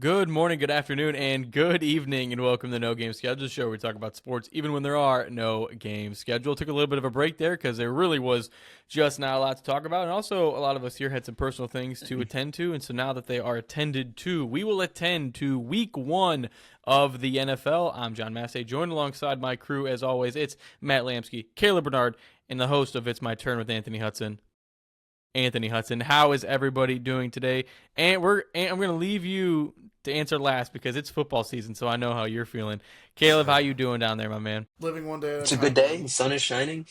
Good morning, good afternoon, and good evening, and welcome to No Game Schedule, the show where we talk about sports even when there are no game schedule. Took a little bit of a break there because there really was just not a lot to talk about, and also a lot of us here had some personal things to attend to, and so now that they are attended to, we will attend to week one of the NFL. I'm John Massey, joined alongside my crew, as always. It's Matt Lamsky, Caleb Bernard, and the host of It's My Turn with Anthony Hudson. Anthony Hudson, how is everybody doing today? And I'm going to leave you to answer last because it's football season, so I know how you're feeling. Caleb, how you doing down there, my man? Living one day at a It's a time. good day. The sun is shining.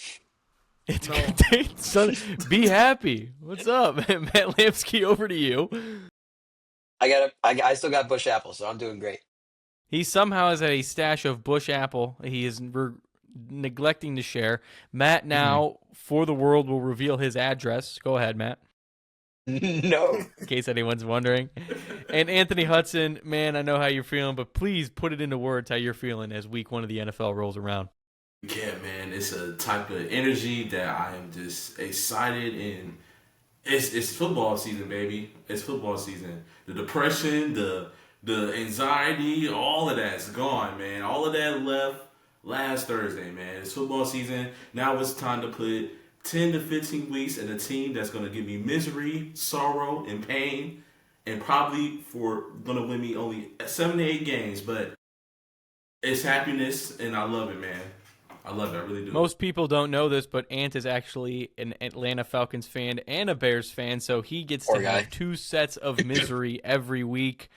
It's No. a good day. Son, be happy. What's up, Matt Lamsky? Over to you. I still got bush apple, so I'm doing great. He somehow has a stash of bush apple. He is neglecting to share. Matt now, for the world, will reveal his address. Go ahead, Matt. No. In case anyone's wondering. And Anthony Hudson, man, I know how you're feeling, but please put it into words how you're feeling as week one of the NFL rolls around. Yeah, man, it's a type of energy that I am just excited, and it's football season, baby. It's football season. The depression, the anxiety, all of that's gone, man. All of that left last Thursday, man. It's football season. Now it's time to put 10 to 15 weeks in a team that's going to give me misery, sorrow, and pain, and probably going to win me only 7 to 8 games, but it's happiness, and I love it, man. I love it. I really do. Most people don't know this, but Ant is actually an Atlanta Falcons fan and a Bears fan, so he gets Poor to guy. have two sets of misery every week.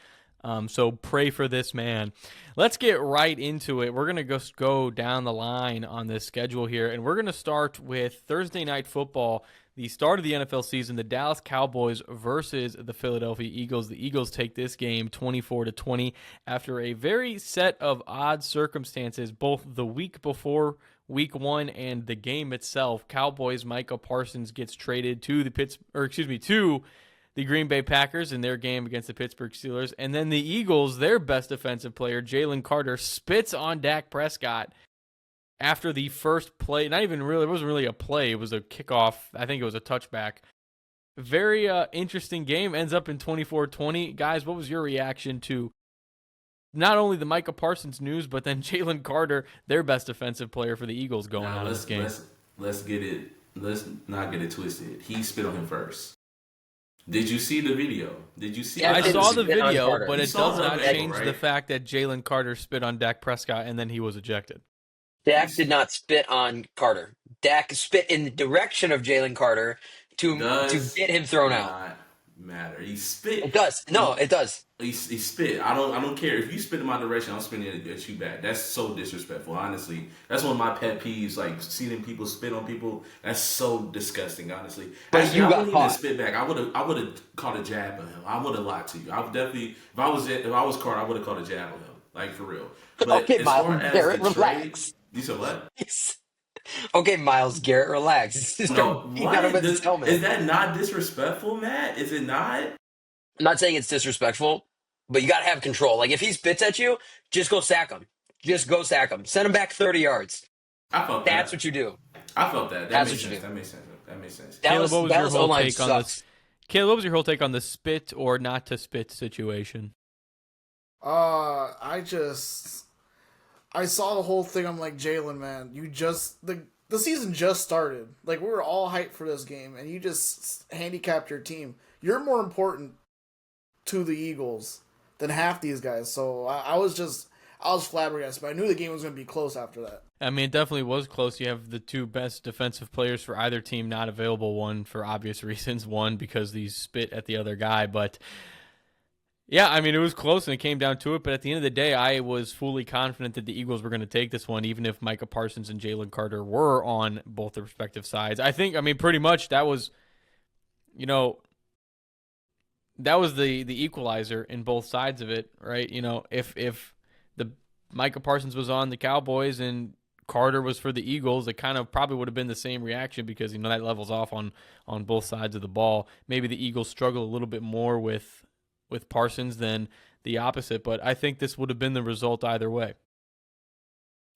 So pray for this man. Let's get right into it. We're going to go down the line on this schedule here, and we're going to start with Thursday Night Football, the start of the NFL season, the Dallas Cowboys versus the Philadelphia Eagles. The Eagles take this game 24-20 after a very set of odd circumstances, both the week before week one and the game itself. Cowboys Micah Parsons gets traded to the Green Bay Packers in their game against the Pittsburgh Steelers. And then the Eagles, their best defensive player, Jalen Carter, spits on Dak Prescott after the first play. Not even really, it wasn't really a play. It was a kickoff. I think it was a touchback. Very interesting game. Ends up in 24-20. Guys, what was your reaction to not only the Micah Parsons news, but then Jalen Carter, their best defensive player for the Eagles, going on in this game? Let's not get it twisted. He spit on him first. Did you see the video? Did you see? Yeah, I did saw spit the on video, Carter. but You it saw does the not video, change right? the fact that Jalen Carter spit on Dak Prescott and then he was ejected. Dak did not spit on Carter. Dak spit in the direction of Jalen Carter to Does get him thrown out. not matter. He spit. It does. No, it does. He spit. I don't care if you spit in my direction. I'm spitting at you back. That's so disrespectful. Honestly, that's one of my pet peeves. Like seeing people spit on people. That's so disgusting. Honestly, But actually, you I got wouldn't even caught. spit back. I would have caught a jab at him. I would have lied to you. I would definitely if I was Carter, I would have caught a jab at him. Like for real. But Okay, as Miles far as Garrett, the trade, relax. you said what? Okay, Miles Garrett, relax. No, He got him with his helmet. is that not disrespectful, Matt? Is it not? I'm not saying it's disrespectful, but you got to have control. Like, if he spits at you, just go sack him. Just go sack him. Send him back 30 yards. I felt That's that. what you do. I felt that. That That's makes what you sense. do. That makes sense. That makes sense. Caleb, what was your Dallas whole O-line take on sucks. this? Caleb, what was your whole take on the spit or not to spit situation? I saw the whole thing. I'm like, Jalen, man, the season just started. Like, we were all hyped for this game, and you just handicapped your team. You're more important to the Eagles than half these guys. So I was flabbergasted, but I knew the game was going to be close after that. I mean, it definitely was close. You have the two best defensive players for either team not available. One for obvious reasons, one because these spit at the other guy. But yeah, I mean, it was close and it came down to it. But at the end of the day, I was fully confident that the Eagles were going to take this one, even if Micah Parsons and Jalen Carter were on both the respective sides. I mean, pretty much that was, that was the equalizer in both sides of it, right? If the Micah Parsons was on the Cowboys and Carter was for the Eagles, it kind of probably would have been the same reaction because that levels off on both sides of the ball. Maybe the Eagles struggle a little bit more with Parsons than the opposite, but I think this would have been the result either way.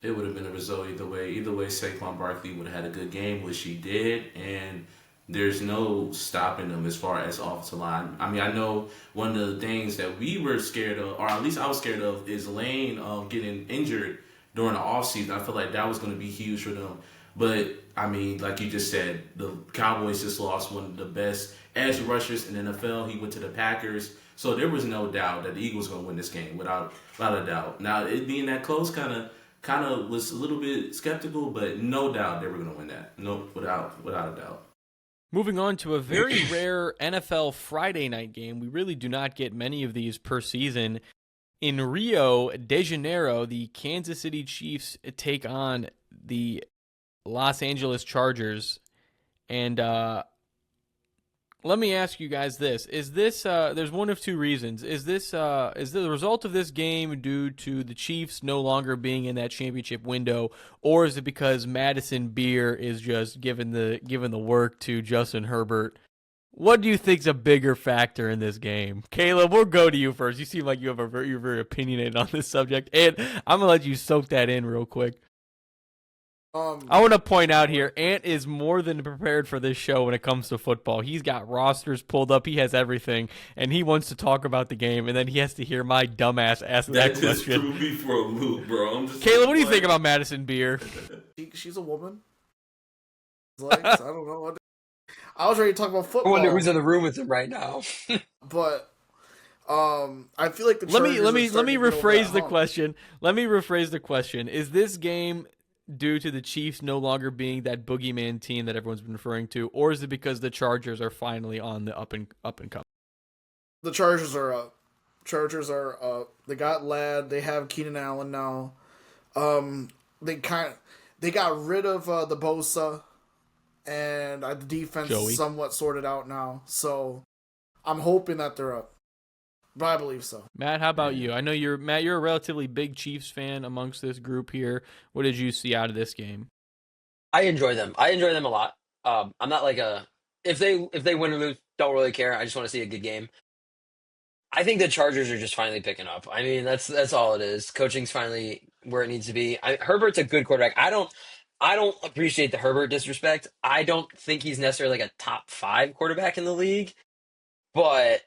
It would have been a result either way. Either way, Saquon Barkley would have had a good game, which he did, and there's no stopping them as far as offensive line. I mean, I know one of the things that we were scared of, or at least I was scared of, is Lane getting injured during the offseason. I feel like that was going to be huge for them. But, I mean, like you just said, the Cowboys just lost one of the best edge rushers in the NFL. He went to the Packers. So there was no doubt that the Eagles were going to win this game, without a doubt. Now, it being that close kind of was a little bit skeptical, but no doubt they were going to win that. No, without a doubt. Moving on to a very rare NFL Friday night game. We really do not get many of these per season. In Rio de Janeiro, the Kansas City Chiefs take on the Los Angeles Chargers. And let me ask you guys this. Is this, there's one of two reasons. Is the result of this game due to the Chiefs no longer being in that championship window, or is it because Madison Beer is just giving the work to Justin Herbert? What do you think's a bigger factor in this game? Caleb, we'll go to you first. You seem like you're very opinionated on this subject, and I'm gonna let you soak that in real quick. I want to point out here, Ant is more than prepared for this show when it comes to football. He's got rosters pulled up. He has everything, and he wants to talk about the game, and then he has to hear my dumbass ask that question. Just threw me for a loop, bro. Caleb, what do you think about Madison Beer? She's a woman. Like, I don't know. I was ready to talk about football. I wonder who's in the room with him right now. But I feel like the let Chargers me rephrase the question. Let me rephrase the question. Is this game due to the Chiefs no longer being that boogeyman team that everyone's been referring to, or is it because the Chargers are finally on the up and come? The Chargers are up. They got Ladd. They have Keenan Allen now. They got rid of the Bosa, and the defense is somewhat sorted out now. So I'm hoping that they're up. But I believe so. Matt, how about you? I know you're a relatively big Chiefs fan amongst this group here. What did you see out of this game? I enjoy them. I enjoy them a lot. I'm not like if they win or lose, don't really care. I just want to see a good game. I think the Chargers are just finally picking up. I mean, that's all it is. Coaching's finally where it needs to be. Herbert's a good quarterback. I don't appreciate the Herbert disrespect. I don't think he's necessarily like a top 5 quarterback in the league, but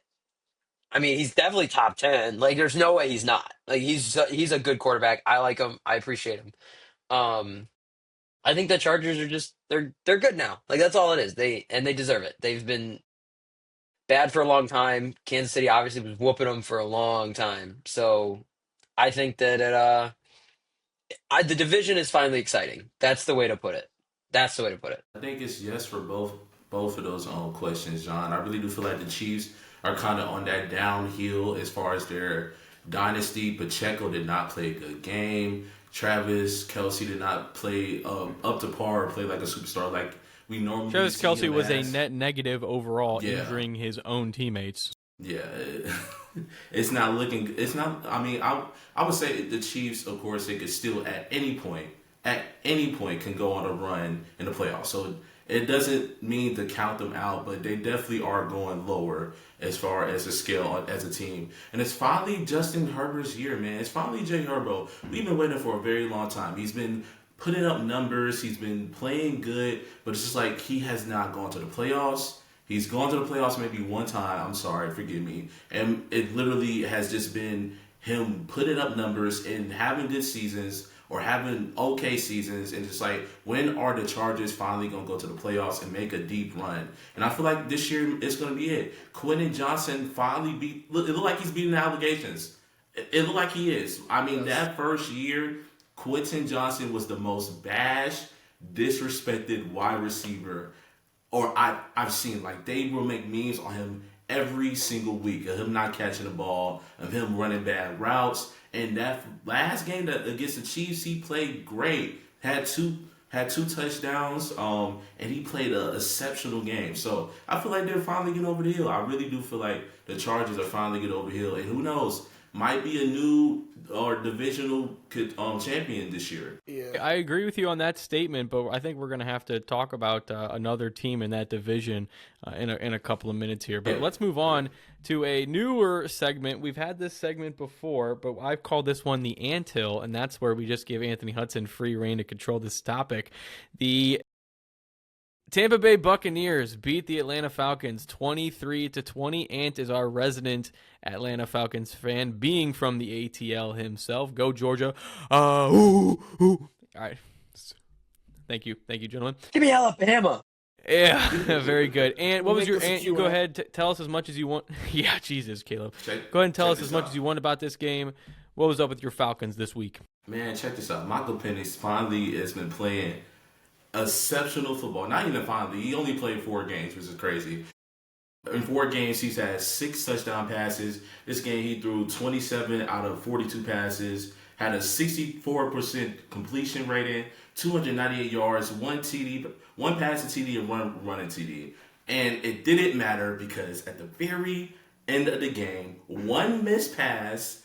I mean, he's definitely top 10. Like, there's no way he's not. Like, he's a good quarterback. I like him. I appreciate him. I think the Chargers are just they're good now. Like, that's all it is. They deserve it. They've been bad for a long time. Kansas City obviously was whooping them for a long time. So I think that the division is finally exciting. That's the way to put it. I think it's yes for both of those questions, John. I really do feel like the Chiefs are kind of on that downhill as far as their dynasty. Pacheco did not play a good game. Travis Kelce did not play up to par or play like a superstar like we normally Travis see Kelce him was as. a net negative overall, injuring his own teammates. Yeah, it's not looking. It's not. I mean, I would say the Chiefs, of course, they could still at any point can go on a run in the playoffs. So it doesn't mean to count them out, but they definitely are going lower as far as the scale as a team. And it's finally Justin Herbert's year, man. It's finally Jay Herbo. We've been waiting for a very long time. He's been putting up numbers. He's been playing good, but it's just like he has not gone to the playoffs. He's gone to the playoffs maybe one time. I'm sorry, forgive me. And it literally has just been him putting up numbers and having good seasons or having okay seasons, and just like, when are the Chargers finally going to go to the playoffs and make a deep run? And I feel like this year it's going to be it. Quentin Johnson finally it looked like he's beating the allegations. It looked like he is. I mean, that first year, Quentin Johnson was the most bashed, disrespected wide receiver or I've seen. Like, they will make memes on him every single week of him not catching the ball, of him running bad routes. And that last game against the Chiefs, he played great. Had two touchdowns, and he played an exceptional game. So I feel like they're finally getting over the hill. I really do feel like the Chargers are finally getting over the hill. And who knows, might be a new or divisional champion this year. Yeah, I agree with you on that statement, but I think we're going to have to talk about another team in that division in a couple of minutes here. But let's move on to a newer segment. We've had this segment before, but I've called this one the Anthill, and that's where we just give Anthony Hudson free reign to control this topic. The Tampa Bay Buccaneers beat the Atlanta Falcons 23-20. Ant is our resident Atlanta Falcons fan, being from the ATL himself. Go Georgia. All right. Thank you, gentlemen. Give me Alabama. Yeah, very good. And what was your Q&A. Ant? You go ahead, tell us as much as you want. Yeah, Jesus, Caleb. Go ahead and tell us as much as you want about this game. What was up with your Falcons this week? Man, check this out. Michael Penix finally has been playing exceptional football. Not even finally. He only played 4 games, which is crazy. In 4 games, he's had 6 touchdown passes. This game, he threw 27 out of 42 passes, had a 64% completion rating, 298 yards, 1 TD, 1 passing TD, and 1 running TD. And it didn't matter because at the very end of the game, 1 missed pass,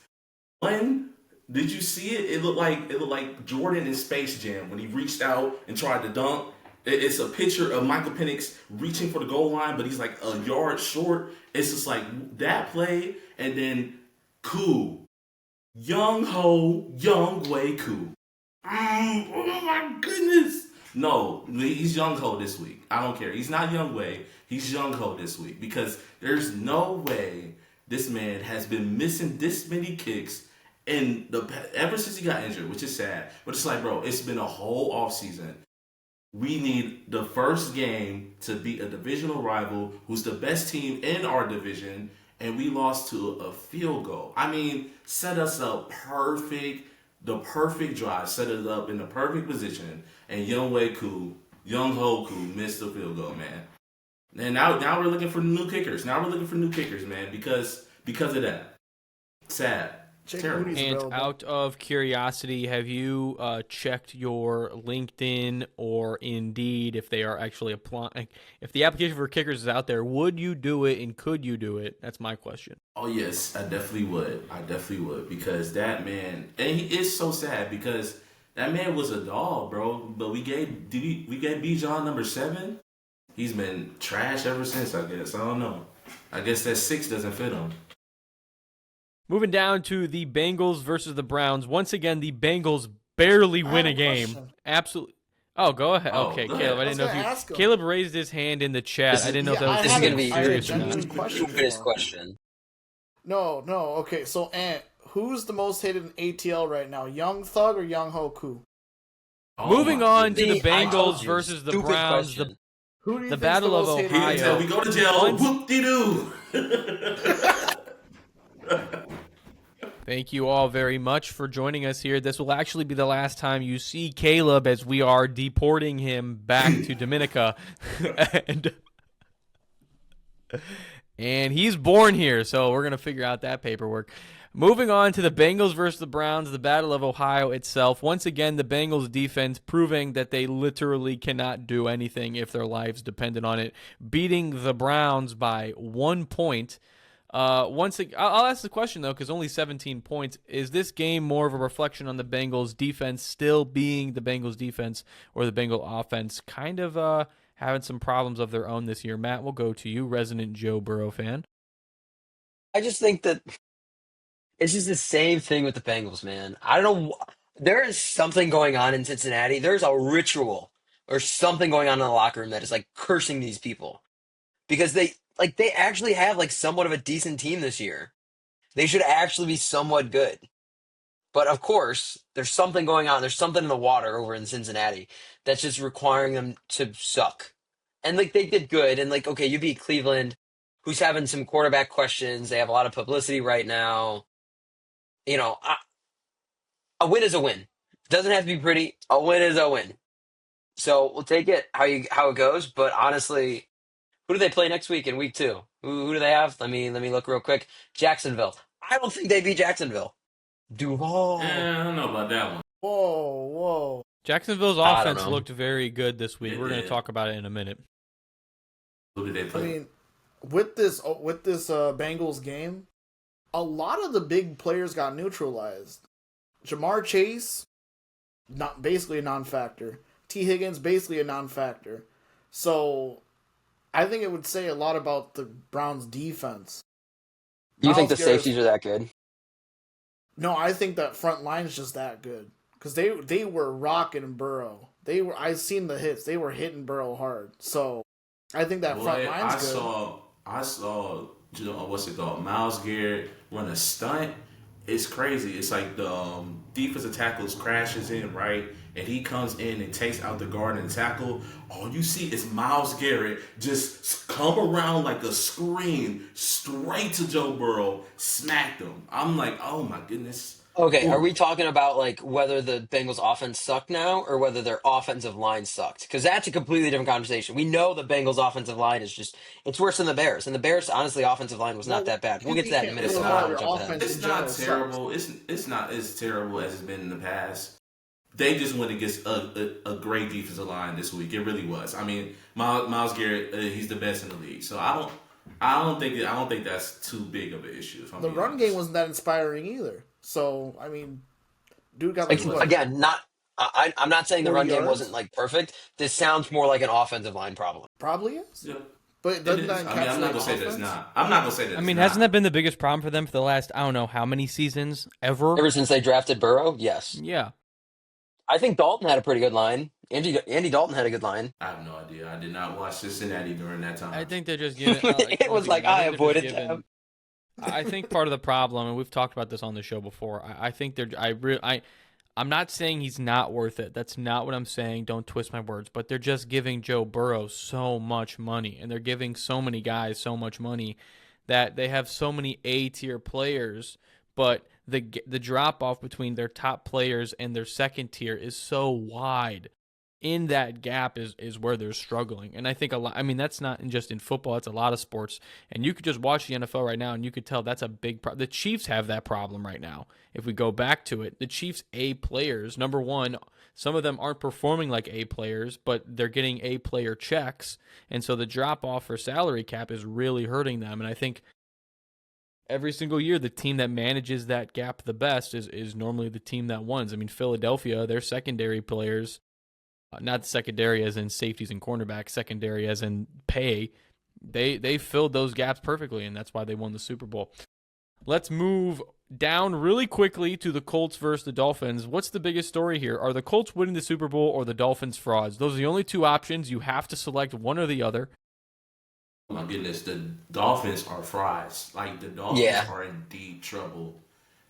did you see it? It looked like Jordan in Space Jam when he reached out and tried to dunk. It's a picture of Michael Penix reaching for the goal line, but he's like a yard short. It's just like that play, and then Young Wei Koo. Oh my goodness. No, he's Young Ho this week. I don't care. He's not Young Wei. He's Young Ho this week because there's no way this man has been missing this many kicks ever since he got injured, which is sad. But it's like, bro, it's been a whole offseason. We need the first game to beat a divisional rival who's the best team in our division, and we lost to a field goal. I mean, set us up the perfect drive, set us up in the perfect position, and Young Ho Koo missed the field goal, man. And now we're looking for new kickers. Man, because of that. Sad. Terrible. And out of curiosity, have you checked your LinkedIn or Indeed if they are actually applying? If the application for kickers is out there, would you do it and could you do it? That's my question. Oh yes, I definitely would because that man, and he is so sad because that man was a dog, bro. But we gave Bijan number 7. He's been trash ever since. I guess I don't know. I guess that 6 doesn't fit him. Moving down to the Bengals versus the Browns. Once again, the Bengals barely win a game. Question. Absolutely. Oh, go ahead. Okay, go Caleb. ahead. I didn't know if you. Caleb raised his hand in the chat. I didn't know if that was This is going to be serious or your not. stupidest question. No. Okay, so Ant, who's the most hated in ATL right now? Young Thug or Young Ho Koo? Moving on to the I told Bengals you, versus the stupid Browns. question. Who do you The think's Battle the of most hated Ohio. in Until we go to jail, Once- whoop-de-doo. Thank you all very much for joining us here. This will actually be the last time you see Caleb as we are deporting him back to Dominica. and he's born here, so we're going to figure out that paperwork. Moving on to the Bengals versus the Browns, the Battle of Ohio itself. Once again, the Bengals defense proving that they literally cannot do anything if their lives depended on it, beating the Browns by 1 point. I'll ask the question, though, because only 17 points. Is this game more of a reflection on the Bengals defense still being the Bengals defense or the Bengal offense kind of having some problems of their own this year? Matt, we'll go to you, resident Joe Burrow fan. I just think that it's just the same thing with the Bengals, man. I don't know. There is something going on in Cincinnati. There's a ritual or something going on in the locker room that is like cursing these people because they actually have like somewhat of a decent team this year. They should actually be somewhat good. But of course, there's something going on. There's something in the water over in Cincinnati that's just requiring them to suck. And like they did good. And like, okay, you beat Cleveland, who's having some quarterback questions. They have a lot of publicity right now. You know, a win is a win. Doesn't have to be pretty. A win is a win. So we'll take it how it goes. But honestly, who do they play next week in week 2? Who do they have? Let me look real quick. Jacksonville. I don't think they beat Jacksonville. Duval. I don't know about that one. Whoa. Jacksonville's I don't offense know. looked very good this week. It We're going to did. talk about it in a minute. Who did they I play? mean, with this Bengals game, a lot of the big players got neutralized. Jamar Chase, basically a non-factor. T. Higgins, basically a non-factor. So, I think it would say a lot about the Browns' defense. Do you think the Miles Garrett- safeties are that good? No, I think that front line is just that good. Because they were rocking Burrow. They were. I seen the hits. They were hitting Burrow hard. So I think that front Boy, line's good. I saw, what's it called? Miles Garrett run a stunt. It's crazy. It's like the defensive tackles crashes in, right? And he comes in and takes out the guard and tackle. All you see is Miles Garrett just come around like a screen straight to Joe Burrow, smacked him. I'm like, oh my goodness. Okay, are Ooh. we talking about like whether the Bengals offense sucked now or whether their offensive line sucked? Because that's a completely different conversation. We know the Bengals offensive line is just it's worse than the Bears. And the Bears honestly offensive line was not Well, that bad. We'll you, get to you that in a can't minute, put It's so them I don't all. want Your to jump ahead. offense It's in not general sucks. terrible. It's not as terrible as it's been in the past. They just went against a great defensive line this week. It really was. I mean, Miles Garrett, he's the best in the league. So I don't think that's too big of an issue. If I'm The being run game honest. wasn't that inspiring either. So I mean, dude got Like, like It what wasn't. again, not I'm not saying the 40 run game wasn't yards? like perfect. This sounds more like an offensive line problem. Probably is. Yeah, But it doesn't is. that I mean, I'm not encapsulate gonna say that it's offense? not. I'm not gonna say that I it's mean, hasn't that not. been the biggest problem for them for the last, I don't know how many seasons ever? Ever since they drafted Burrow, yes. Yeah. I think Dalton had a pretty good line. Andy Dalton had a good line. I have no idea. I did not watch Cincinnati during that I time. think they're just giving, It once was like again, I I think they're just avoided giving, them. I think part of the problem, and we've talked about this on the show before, I think I'm not saying he's not worth it. That's not what I'm saying. Don't twist my words. But they're just giving Joe Burrow so much money, and they're giving so many guys so much money that they have so many A-tier players, but the drop off between their top players and their second tier is so wide. In that gap is where they're struggling. And I think a lot, I mean, that's not just in football, it's a lot of sports. And you could just watch the NFL right now and you could tell that's a big problem. The Chiefs have that problem right now. If we go back to it, the Chiefs A players, number one, some of them aren't performing like A players, but they're getting A player checks. And so the drop off for salary cap is really hurting them. And I think every single year, the team that manages that gap the best is normally the team that wins. I mean, Philadelphia, their secondary players, not the secondary as in safeties and cornerbacks, secondary as in pay, they filled those gaps perfectly, and that's why they won the Super Bowl. Let's move down really quickly to the Colts versus the Dolphins. What's the biggest story here? Are the Colts winning the Super Bowl or the Dolphins frauds? Those are the only two options. You have to select one or the other. Oh my goodness, the Dolphins are fries. Like the Dolphins Yeah. are in deep trouble.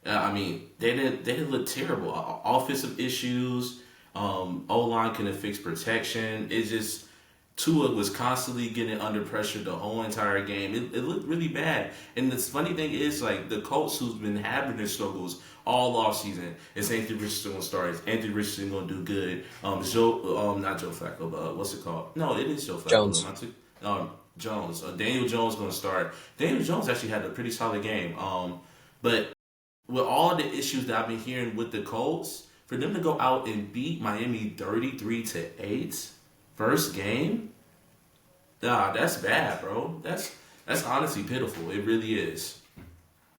I mean, they didn't look terrible. Offensive issues. O line couldn't fix protection. It's just Tua was constantly getting under pressure the whole entire game. It looked really bad. And the funny thing is, like the Colts, who's been having their struggles all off season, is Anthony Richardson gonna start? Is Anthony Richardson gonna do good? Not Joe Flacco, but what's it called? No, it is Joe Flacco. Jones. Jones. Daniel Jones gonna start. Daniel Jones actually had a pretty solid game. But with all the issues that I've been hearing with the Colts, for them to go out and beat Miami 33-8 first game, nah, that's bad, bro. That's honestly pitiful. It really is.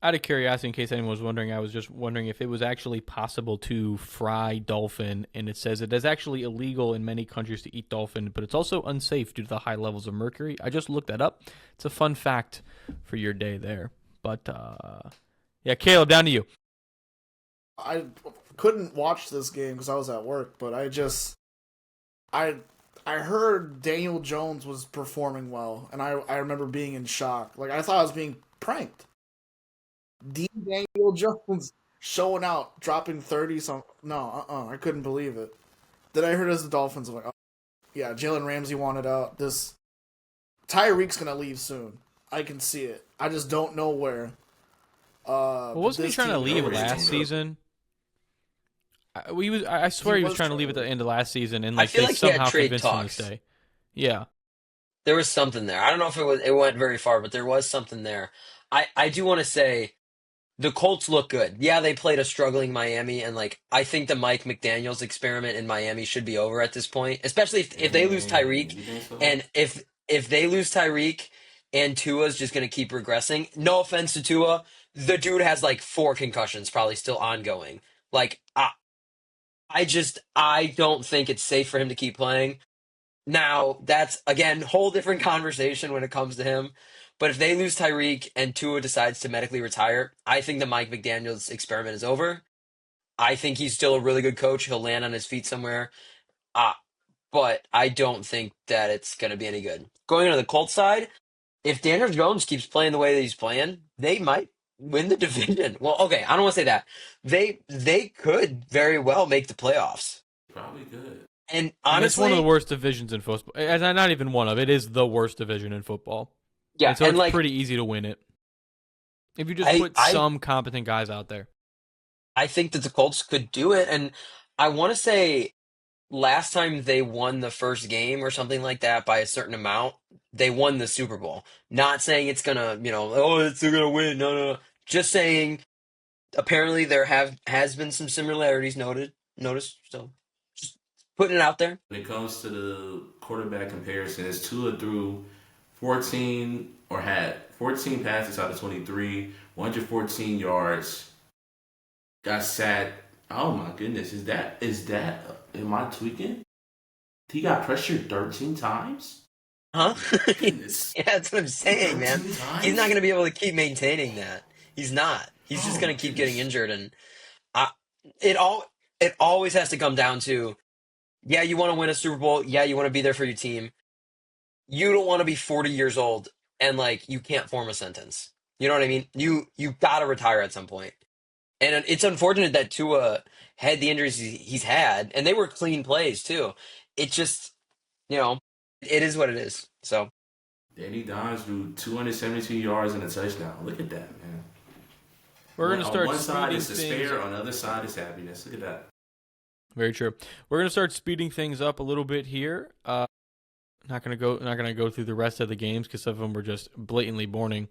Out of curiosity, in case anyone was wondering, I was just wondering if it was actually possible to fry dolphin, and it says it is actually illegal in many countries to eat dolphin, but it's also unsafe due to the high levels of mercury. I just looked that up. It's a fun fact for your day there. But, yeah, Caleb, down to you. I couldn't watch this game because I was at work, but I heard Daniel Jones was performing well, and I remember being in shock. Like I thought I was being pranked. Daniel Jones showing out, dropping 30 some. No, I couldn't believe it. Then I heard it was the Dolphins. I'm like, oh, yeah, Jalen Ramsey wanted out. This Tyreek's gonna leave soon. I can see it. I just don't know where. Well, wasn't he trying to leave already last teamed up. season? I swear he was was trying to trying leave at to the end of last season, and I like feel they like he had somehow trade convinced him to talks. stay. Yeah. There was something there. I don't know if it went very far, but there was something there. I do want to say the Colts look good. Yeah, they played a struggling Miami, and like I think the Mike McDaniel's experiment in Miami should be over at this point, especially if they lose Tyreek, You think so? and if they lose Tyreek and Tua's just going to keep regressing. No offense to Tua, the dude has like 4 concussions, probably still ongoing. Like I don't think it's safe for him to keep playing. Now, that's, again, whole different conversation when it comes to him. But if they lose Tyreek and Tua decides to medically retire, I think the Mike McDaniels experiment is over. I think he's still a really good coach. He'll land on his feet somewhere. but I don't think that it's going to be any good. Going on the Colts side, if Daniel Jones keeps playing the way that he's playing, they might win the division. Well, okay, I don't want to say that. They could very well make the playoffs. Probably good. And And it's one of the honestly, worst divisions in football. Not even one of. It is the worst division in football. yeah, And so and it's like pretty easy to win it if you just I put I some competent guys out there. I think that the Colts could do it, and I want to say last time they won the first game or something like that by a certain amount, they won the Super Bowl. Not saying it's gonna, oh, it's they're gonna win. No, no, no. Just saying. Apparently, there has been some similarities noticed. So, just putting it out there. When it comes to the quarterback comparisons, Tua threw 14 or had 14 passes out of 23, 114 yards. Got sacked. Oh my goodness, is that? Am I tweaking? He got pressured 13 times. Huh? Goodness, Yeah, that's what I'm saying, man. 13 He's not times. going to be able to keep maintaining that. He's not. He's just Oh going my to keep getting goodness. injured, and I, it all it always has to come down to, yeah, you want to win a Super Bowl. Yeah, you want to be there for your team. You don't want to be 40 years old and like you can't form a sentence. You know what I mean? You got to retire at some point. And it's unfortunate that Tua had the injuries he's had, and they were clean plays too. It just, you know, it is what it is. So, Danny Dimes threw 272 yards and a touchdown. Look at that, man. We're going to On start one side speeding is things. despair, on the other side is happiness. Look at that. Very true. We're going to start speeding things up a little bit here. Not gonna go through the rest of the games because some of them were just blatantly boring.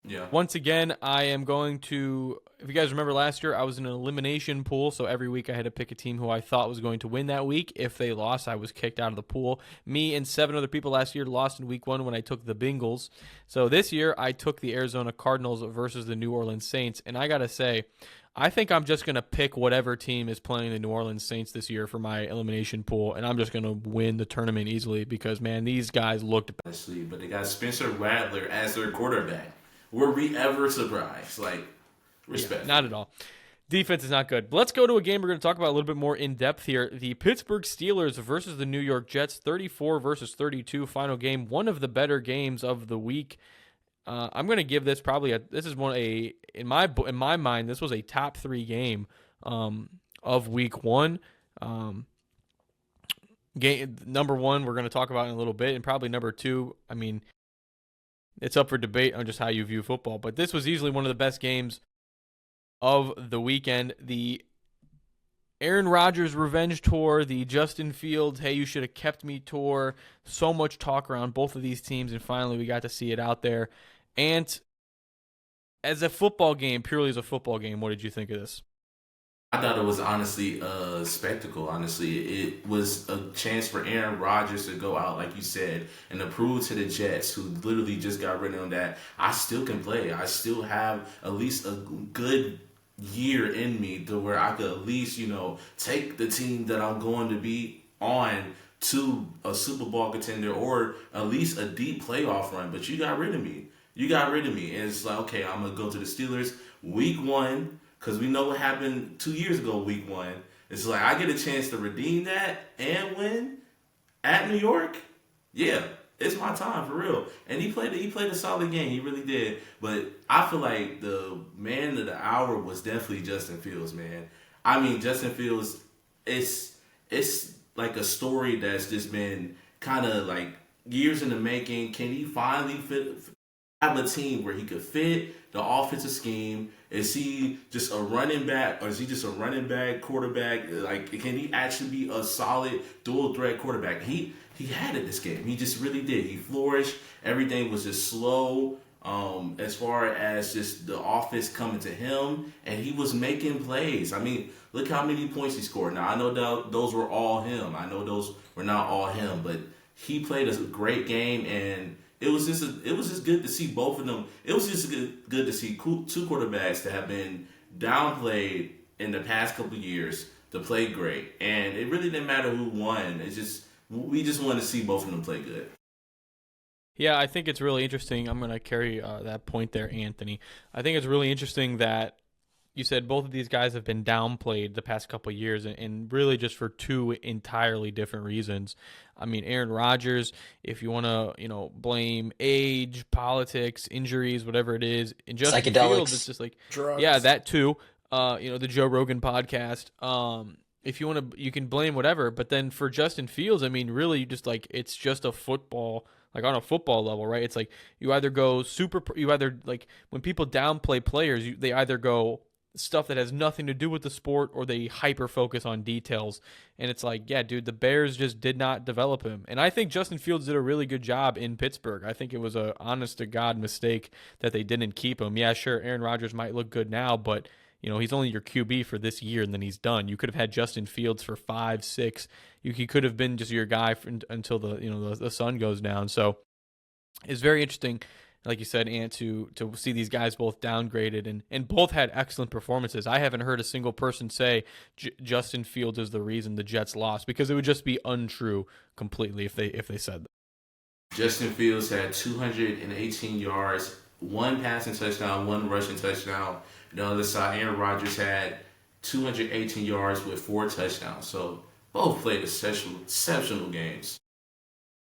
Yeah. Once again, I am going to. If you guys remember last year, I was in an elimination pool, so every week I had to pick a team who I thought was going to win that week. If they lost, I was kicked out of the pool. Me and 7 other people last year lost in week 1 when I took the Bengals. So this year, I took the Arizona Cardinals versus the New Orleans Saints, and I gotta say, I think I'm just going to pick whatever team is playing the New Orleans Saints this year for my elimination pool, and I'm just going to win the tournament easily because, man, these guys looked bad. Honestly, but they got Spencer Rattler as their quarterback. Were we ever surprised? Like, respect. Not at all. Defense is not good. But let's go to a game we're going to talk about a little bit more in depth here. The Pittsburgh Steelers versus the New York Jets, 34 versus 32 final game. One of the better games of the week. I'm going to give this probably in my mind, this was a top 3 game of week 1. Game number 1 we're going to talk about in a little bit, and probably number 2. I mean, it's up for debate on just how you view football, but this was easily one of the best games of the weekend. The Aaron Rodgers revenge tour, the Justin Fields, hey, you should have kept me tour. So much talk around both of these teams, and finally we got to see it out there. And as a football game, purely as a football game, what did you think of this? I thought it was honestly a spectacle. Honestly, it was a chance for Aaron Rodgers to go out, like you said, and to prove to the Jets, who literally just got rid of him, that I still can play. I still have at least a good year in me to where I could at least, take the team that I'm going to be on to a Super Bowl contender or at least a deep playoff run. But you got rid of me. You got rid of me. And it's like, okay, I'm going to go to the Steelers week 1. Because we know what happened 2 years ago, week 1. It's like I get a chance to redeem that and win at New York. Yeah, it's my time for real. And he played a solid game. He really did. But I feel like the man of the hour was definitely Justin Fields, man. I mean, Justin Fields, it's like a story that's just been kind of like years in the making. Can he finally have a team where he could fit the offensive scheme? Is he just a running back, or is he just a running back quarterback? Like, can he actually be a solid dual threat quarterback? He had it this game. He just really did. He flourished. Everything was just slow. As far as just the offense coming to him, and he was making plays. I mean, look how many points he scored. Now I know those were all him. I know those were not all him, but he played a great game, and it was just good to see both of them. It was just good to see 2 quarterbacks that have been downplayed in the past couple of years to play great, and it really didn't matter who won. We just wanted to see both of them play good. Yeah, I think it's really interesting. I'm going to carry that point there, Anthony. I think it's really interesting that you said both of these guys have been downplayed the past couple of years, and really just for two entirely different reasons. I mean, Aaron Rodgers, if you want to, blame age, politics, injuries, whatever it is, and Justin Fields, it's Psychedelics. just like, yeah, Drugs. that too. The Joe Rogan podcast. If you want to, you can blame whatever, but then for Justin Fields, I mean, really, you just like it's just a football, like on a football level, right? It's like you either go you either like when people downplay players, they either go stuff that has nothing to do with the sport or they hyper focus on details. And it's like, yeah, dude, the Bears just did not develop him. And I think Justin Fields did a really good job in Pittsburgh. I think it was a honest to God mistake that they didn't keep him. Yeah, sure, Aaron Rodgers might look good now, but he's only your QB for this year and then he's done. You could have had Justin Fields for 5, 6. He could have been just your guy until the sun goes down. So it's very interesting, like you said, Ant, to see these guys both downgraded and both had excellent performances. I haven't heard a single person say Justin Fields is the reason the Jets lost, because it would just be untrue completely if they said that. Justin Fields had 218 yards, 1 passing touchdown, 1 rushing touchdown. On the other side, Aaron Rodgers had 218 yards with 4 touchdowns. So both played exceptional games.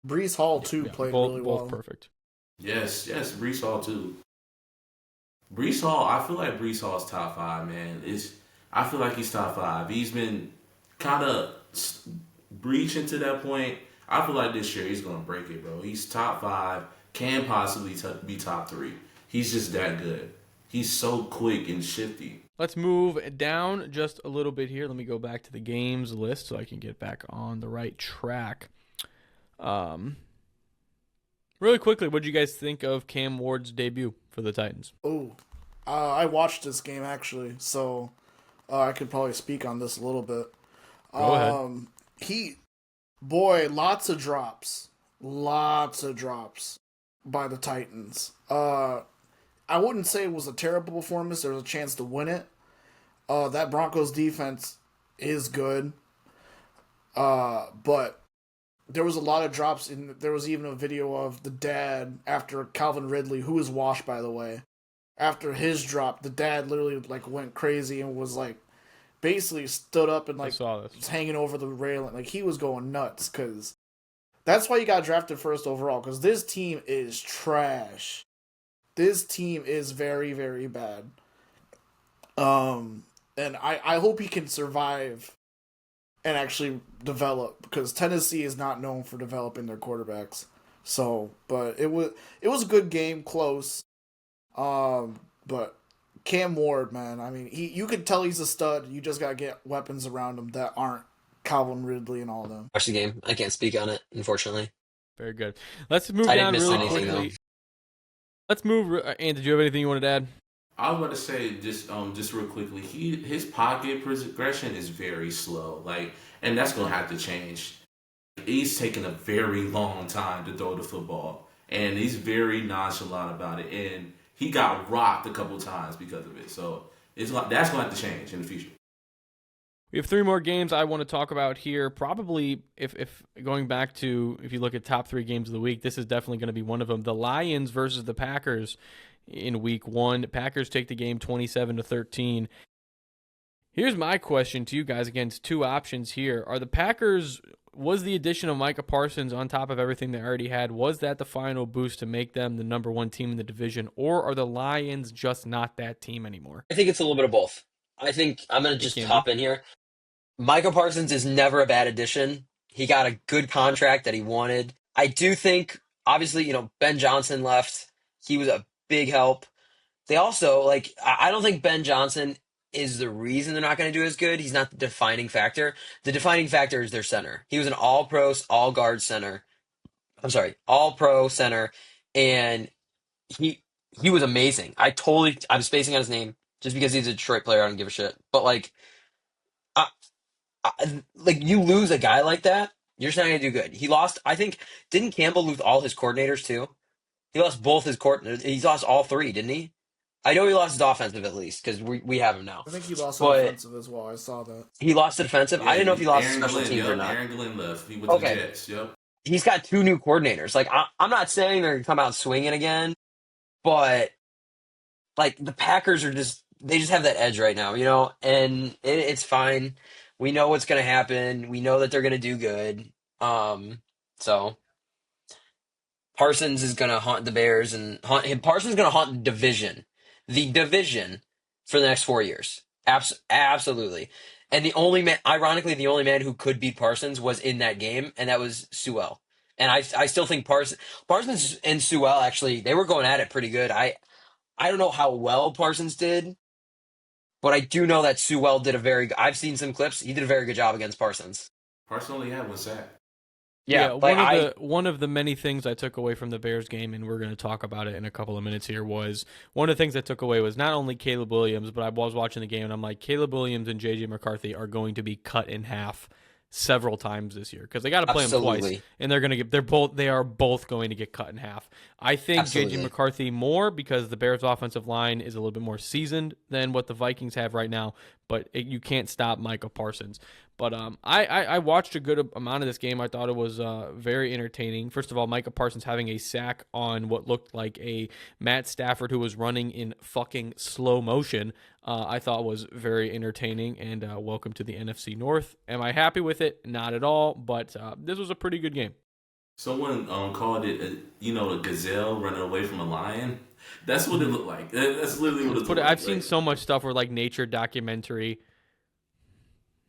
Brees Hall too played really well. Both perfect. Yes, Brees Hall too. Brees Hall, I feel like Brees Hall's top 5, man. I feel like he's top 5. He's been kind of breaching to that point. I feel like this year he's gonna break it, bro. He's top 5, can possibly be top 3. He's just that good. He's so quick and shifty. Let's move down just a little bit here. Let me go back to the games list so I can get back on the right track. Really quickly, what did you guys think of Cam Ward's debut for the Titans? Oh, I watched this game actually, so I could probably speak on this a little bit. Go ahead. Lots of drops by the Titans. I wouldn't say it was a terrible performance. There was a chance to win it. That Broncos defense is good, but there was a lot of drops. There was even a video of the dad after Calvin Ridley, who was washed, by the way. After his drop, the dad literally went crazy and was basically stood up and was hanging over the railing. He was going nuts, because that's why he got drafted first overall, because this team is trash. This team is very, very bad. And I hope he can survive and actually develop, because Tennessee is not known for developing their quarterbacks. So, but it was a good game, close. But Cam Ward, man, I mean, you could tell he's a stud. You just gotta get weapons around him that aren't Calvin Ridley and all of them. Watch the game. I can't speak on it, unfortunately. Very good. Let's move I down didn't miss really anything, quickly. though. Let's move. Ann, did you have anything you wanted to add? I was about to say just real quickly. His pocket progression is very slow. And that's gonna have to change. He's taking a very long time to throw the football, and he's very nonchalant about it. And he got rocked a couple times because of it. So that's gonna have to change in the future. We have 3 more games I want to talk about here. Probably, if going back to, if you look at top 3 games of the week, this is definitely going to be one of them. The Lions versus the Packers in week 1. Packers take the game 27-13. Here's my question to you guys. Against 2 options here. Are the Packers, was the addition of Micah Parsons on top of everything they already had, was that the final boost to make them the number 1 team in the division? Or are the Lions just not that team anymore? I think it's a little bit of both. I think I'm going to just hop in here. Micah Parsons is never a bad addition. He got a good contract that he wanted. I do think, obviously, Ben Johnson left. He was a big help. They also, I don't think Ben Johnson is the reason they're not going to do as good. He's not the defining factor. The defining factor is their center. He was an all-pro, all-guard center. All-pro center, and he was amazing. I'm spacing on his name just because he's a Detroit player. I don't give a shit. But, you lose a guy like that, you're just not going to do good. He lost, I think, didn't Campbell lose all his coordinators too? He lost both his coordinators. He's lost all 3, didn't he? I know he lost his offensive at least, because we have him now. I think he lost offensive as well. I saw that. He lost the defensive? Yeah, I didn't know if he lost Aaron special Glenn, teams or not. Aaron Glenn left. He went to the Jets. Yep. He's got 2 new coordinators. I'm not saying they're going to come out swinging again, but, the Packers are just, they just have that edge right now, and it's fine. We know what's going to happen. We know that they're going to do good. So Parsons is going to haunt the Bears and haunt him. Parsons is going to haunt the division for the next 4 years. Absolutely. And ironically, the only man who could beat Parsons was in that game, and that was Sewell. And I still think Parsons and Sewell actually they were going at it pretty good. I don't know how well Parsons did, but I do know that Sewell did I've seen some clips. He did a very good job against Parsons. Parsons only had one sack. Yeah, Yeah, like one of the many things I took away from the Bears game, and we're going to talk about it in a couple of minutes here, was one of the things I took away was not only Caleb Williams, but I was watching the game and I'm like, Caleb Williams and JJ McCarthy are going to be cut in half several times this year because they got to play them twice, and they are both going to get cut in half. I think JJ McCarthy more because the Bears' offensive line is a little bit more seasoned than what the Vikings have right now, but you can't stop Micah Parsons. But I watched a good amount of this game. I thought it was very entertaining. First of all, Micah Parsons having a sack on what looked like a Matt Stafford who was running in fucking slow motion, I thought was very entertaining. And welcome to the NFC North. Am I happy with it? Not at all. But this was a pretty good game. Someone called it, a gazelle running away from a lion. That's what it looked like. That's literally what it looked like. I've seen so much stuff where like nature documentary.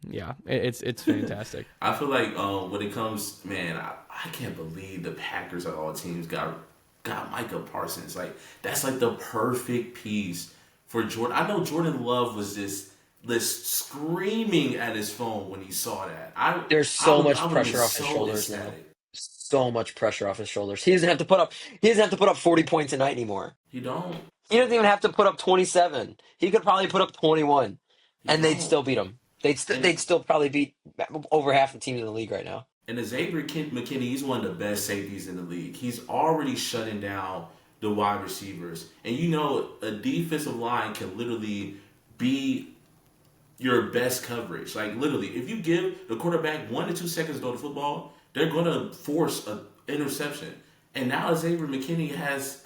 Yeah, it's fantastic. I feel like when it comes, man, I can't believe the Packers of all teams got Micah Parsons. Like that's like the perfect piece for Jordan. I know Jordan Love was just screaming at his phone when he saw that. There's so much pressure off his shoulders now. So much pressure off his shoulders. He doesn't have to put up 40 points a night anymore. He don't. He doesn't even have to put up 27. He could probably put up 21, and they'd still beat him. They'd still probably beat over half the teams in the league right now. And Xavier McKinney, he's one of the best safeties in the league. He's already shutting down the wide receivers. And a defensive line can literally be your best coverage. Like literally, if you give the quarterback 1 to 2 seconds to throw the football, they're going to force an interception. And now Xavier McKinney has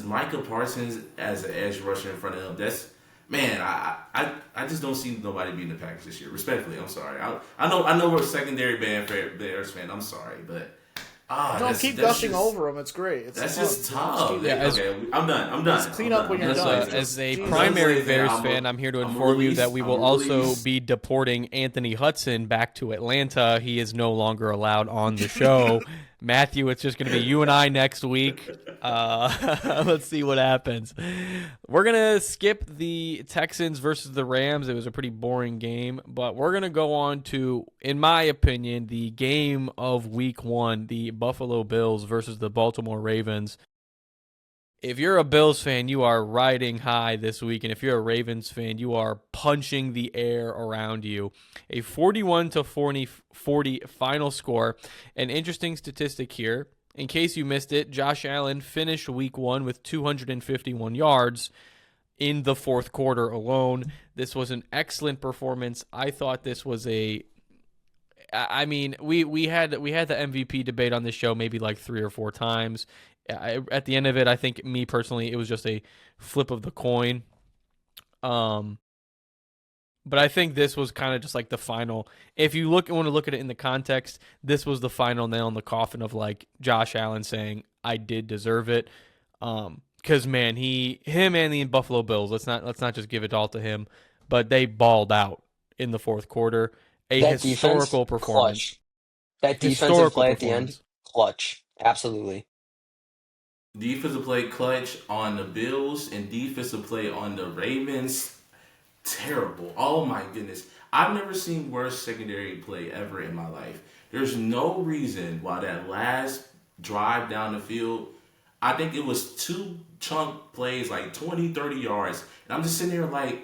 Micah Parsons as an edge rusher in front of him. That's man, I just don't see nobody beating the Packers this year. Respectfully, I'm sorry. I know we're a secondary Bears fan. I'm sorry, but don't keep gushing over them. It's great. That's just tough. Yeah, okay, I'm done. Just clean up when you're done. As a primary Bears fan, I'm here to inform you that we will also be deporting Anthony Hudson back to Atlanta. He is no longer allowed on the show. Matthew, it's just going to be you and I next week. Let's see what happens. We're going to skip the Texans versus the Rams. It was a pretty boring game, but we're going to go on to, in my opinion, the game of week 1, the Buffalo Bills versus the Baltimore Ravens. If you're a Bills fan, you are riding high this week, and if you're a Ravens fan, you are punching the air around you. A 41-40 final score. An interesting statistic here. In case you missed it, Josh Allen finished week 1 with 251 yards in the fourth quarter alone. This was an excellent performance. I thought this was we had the MVP debate on this show maybe like 3 or 4 times. At the end of it, I think me personally, it was just a flip of the coin. But I think this was kind of just like the final. If you want to look at it in the context, this was the final nail in the coffin of like Josh Allen saying, "I did deserve it." Because man, him and the Buffalo Bills. Let's not just give it all to him, but they balled out in the fourth quarter. Historical performance. Clutch. That defensive play at the end, clutch. Absolutely. Defensive play clutch on the Bills and defensive play on the Ravens. Terrible. Oh my goodness. I've never seen worse secondary play ever in my life. There's no reason why that last drive down the field, I think it was 2 chunk plays, like 20, 30 yards. And I'm just sitting there like,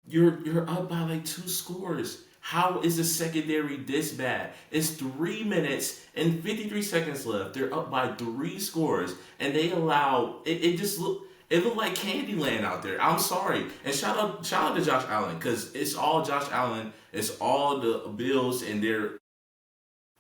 you're up by like 2 scores. How is the secondary this bad? It's 3 minutes and 53 seconds left. They're up by 3 scores, and they allow it. It looked like Candyland out there. I'm sorry, and shout out to Josh Allen because it's all Josh Allen. It's all the Bills and their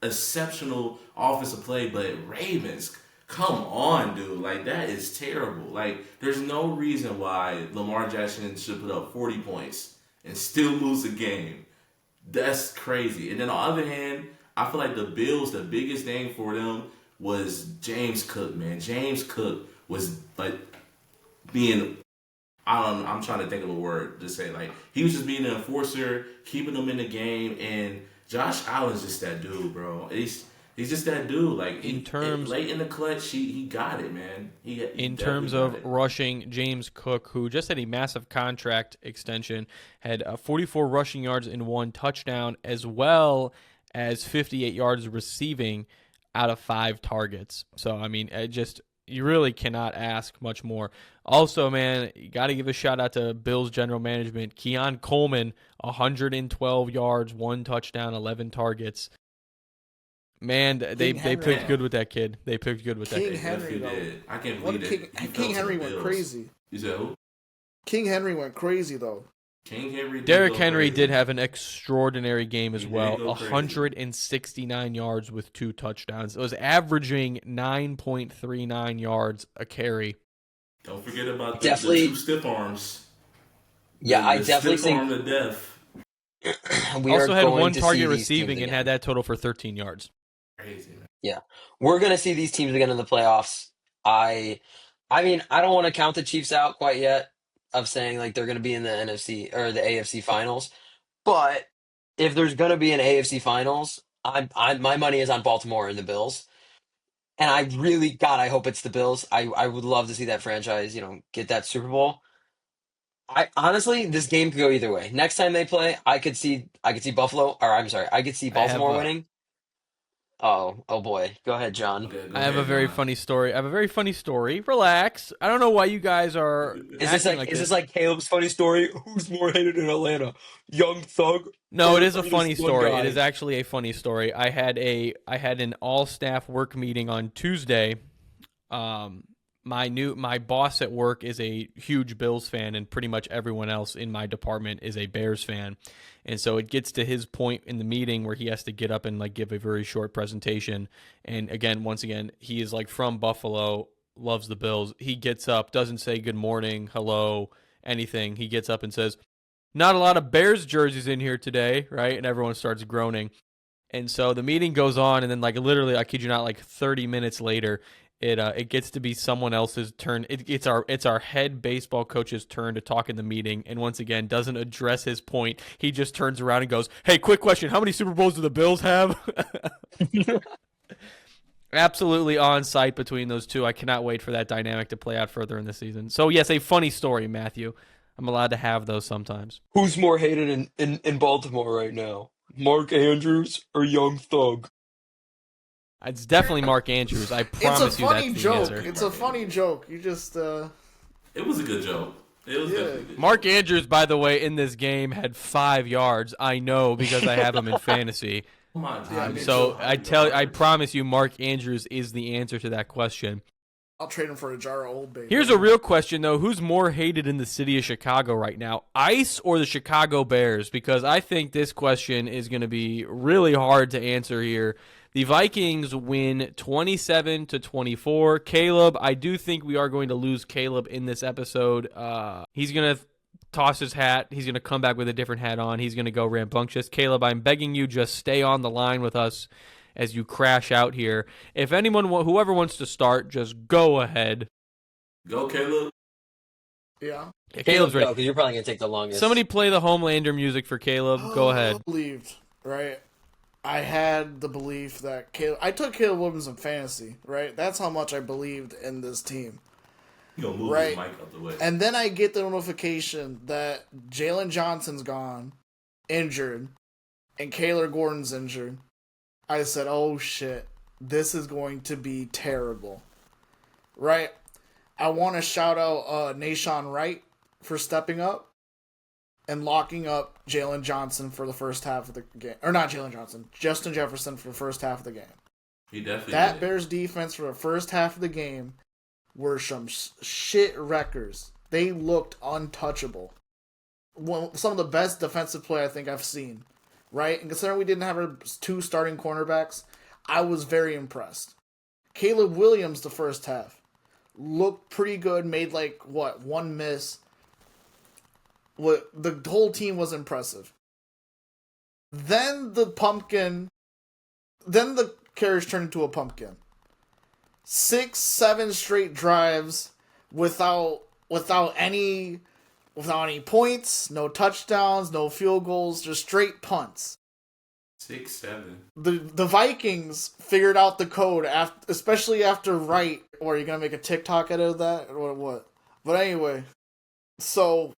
exceptional offensive play. But Ravens, Come on, dude. Like, that is terrible. Like, there's no reason why Lamar Jackson should put up 40 points and still lose a game. That's crazy. And then on the other hand, I feel like the Bills, the biggest thing for them was James Cook, man. James Cook was like being, I don't know, I'm trying to think of a word to say. Like, he was just being an enforcer, keeping them in the game. And Josh Allen's just that dude, bro. He's just that dude. Like, late in the clutch, he got it, man. He in terms of rushing, James Cook, who just had a massive contract extension, had 44 rushing yards and 1 touchdown, as well as 58 yards receiving out of 5 targets. So, I mean, you really cannot ask much more. Also, man, you got to give a shout out to Bills general management. Keon Coleman, 112 yards, 1 touchdown, 11 targets. Man, they picked good with that kid. They picked good with that kid. King Henry, though. I can't believe it. King Henry went crazy. You said who? King Henry went crazy, though. Derrick Henry did have an extraordinary game as well. 169 yards with 2 touchdowns. It was averaging 9.39 yards a carry. Don't forget about the 2 stiff arms. Yeah, I definitely stiff arm think to death. we also are had going 1 to target see receiving and again. had that total for 13 yards. Crazy, man. Yeah, we're going to see these teams again in the playoffs. I mean, I don't want to count the Chiefs out quite yet of saying like they're going to be in the NFC or the AFC finals, but if there's going to be an AFC finals, my money is on Baltimore and the Bills. And I hope it's the Bills. I would love to see that franchise, get that Super Bowl. I honestly, this game could go either way. Next time they play, I could see Buffalo, or I'm sorry, I could see Baltimore winning. Oh boy. Go ahead, John. Okay, I have a very funny story. Relax. I don't know why you guys are. Is this like Caleb's funny story? Who's more hated in Atlanta? Young Thug? No, Or it is a just funny one story. guy? It is actually a funny story. I had an all staff work meeting on Tuesday. My boss at work is a huge Bills fan, and pretty much everyone else in my department is a Bears fan. And so it gets to his point in the meeting where he has to get up and like give a very short presentation. And once again, he is like from Buffalo, loves the Bills. He gets up, doesn't say good morning, hello, anything. He gets up and says, "Not a lot of Bears jerseys in here today," right? And everyone starts groaning. And so the meeting goes on, and then like literally, I kid you not, like 30 minutes later, it gets to be someone else's turn. It's our head baseball coach's turn to talk in the meeting, and once again doesn't address his point. He just turns around and goes, "Hey, quick question: how many Super Bowls do the Bills have?" Absolutely on site between those two. I cannot wait for that dynamic to play out further in the season. So yes, a funny story, Matthew. I'm allowed to have those sometimes. Who's more hated in Baltimore right now? Mark Andrews or Young Thug? It's definitely Mark Andrews. I promise you that's the answer. It's a funny joke. You just It was a good joke. It was definitely a good Mark Andrews, by the way, in this game had 5 yards. I know because I have him in fantasy. Oh my God. So I promise you, Mark Andrews is the answer to that question. I'll trade him for a jar of Old Bay. Here's a real question, though. Who's more hated in the city of Chicago right now, Ice or the Chicago Bears? Because I think this question is going to be really hard to answer here. The Vikings win 27-24. Caleb, I do think we are going to lose Caleb in this episode. He's going to toss his hat. He's going to come back with a different hat on. He's going to go rambunctious. Caleb, I'm begging you, just stay on the line with us as you crash out here. If whoever wants to start, just go ahead. Go, Caleb. Yeah. Caleb's ready. Because you're probably going to take the longest. Somebody play the Homelander music for Caleb. Go ahead. I believed, right? I had the belief that I took Caleb Williams in fantasy, right? That's how much I believed in this team. You gonna move Right. his mic out the way. And then I get the notification that Jalen Johnson's gone, injured, and Kaylor Gordon's injured. I said, oh shit, this is going to be terrible. Right? I want to shout out Nashawn Wright for stepping up and locking up Jalen Johnson for the first half of the game. Or not Jalen Johnson, Justin Jefferson for the first half of the game. He definitely That did. Bears defense for the first half of the game were some shit wreckers. They looked untouchable. Some of the best defensive play I think I've seen. Right? And considering we didn't have our 2 starting cornerbacks, I was very impressed. Caleb Williams, the first half, looked pretty good, made one miss. The whole team was impressive. Then the carriage turned into a pumpkin. 6-7 straight drives without any points, no touchdowns, no field goals, just straight punts. 6-7. The Vikings figured out the code especially after Wright. Or are you gonna make a TikTok out of that or what? But anyway, so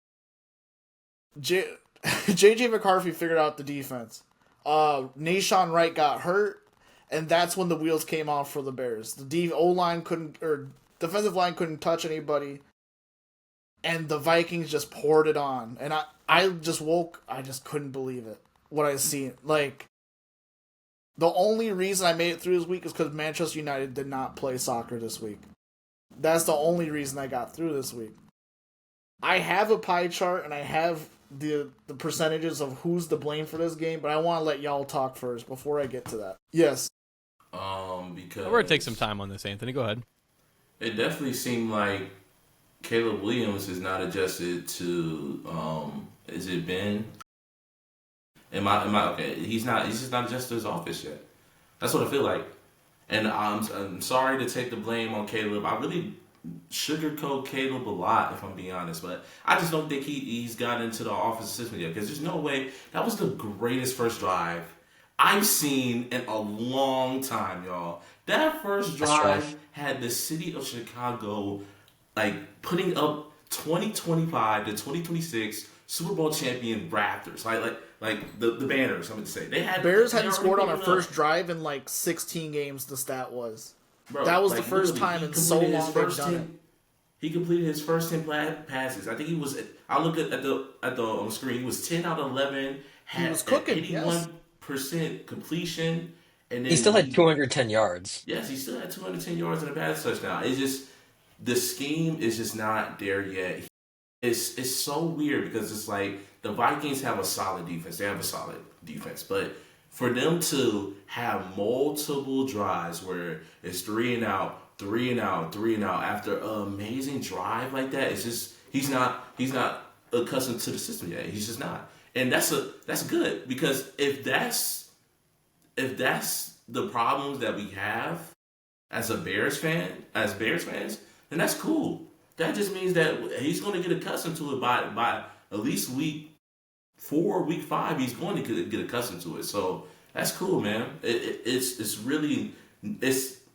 JJ McCarthy figured out the defense. Nashawn Wright got hurt, and that's when the wheels came off for the Bears. The defensive line couldn't touch anybody, and the Vikings just poured it on. And I just couldn't believe it. What I seen. Like, the only reason I made it through this week is because Manchester United did not play soccer this week. That's the only reason I got through this week. I have a pie chart and I have the percentages of who's to blame for this game, but I want to let y'all talk first before I get to that. Yes. Because we're going to take some time on this, Anthony. Go ahead. It definitely seemed like Caleb Williams is not adjusted to, is it Ben? Am I okay? He's just not adjusted to his office yet. That's what I feel like. And I'm sorry to take the blame on Caleb. I really sugarcoat Caleb a lot, if I'm being honest, but I just don't think he's got into the offensive system yet, because there's no way. That was the greatest first drive I've seen in a long time, y'all. That first drive had the city of Chicago like putting up 2025 to 2026 Super Bowl champion Raptors, like the banners. I'm gonna say Bears hadn't scored on a first drive in like 16 games. The stat was. Bro, that was the first time in so long they've done it. He completed his first 10 passes. I think he was. I look at the on the screen. He was 10 out of 11. He was cooking. 81% completion, and then he still had 210 yards. Yes, he still had 210 yards and a pass touchdown. It's just the scheme is just not there yet. It's so weird because it's like the Vikings have a solid defense. They have a solid defense, but for them to have multiple drives where it's 3 and out, 3 and out, 3 and out after an amazing drive like that, it's just he's not accustomed to the system yet. He's just not, and that's good, because if that's the problems that we have as Bears fans, then that's cool. That just means that he's going to get accustomed to it by at least week 4, week 5. He's going to get accustomed to it. So that's cool, man. It's really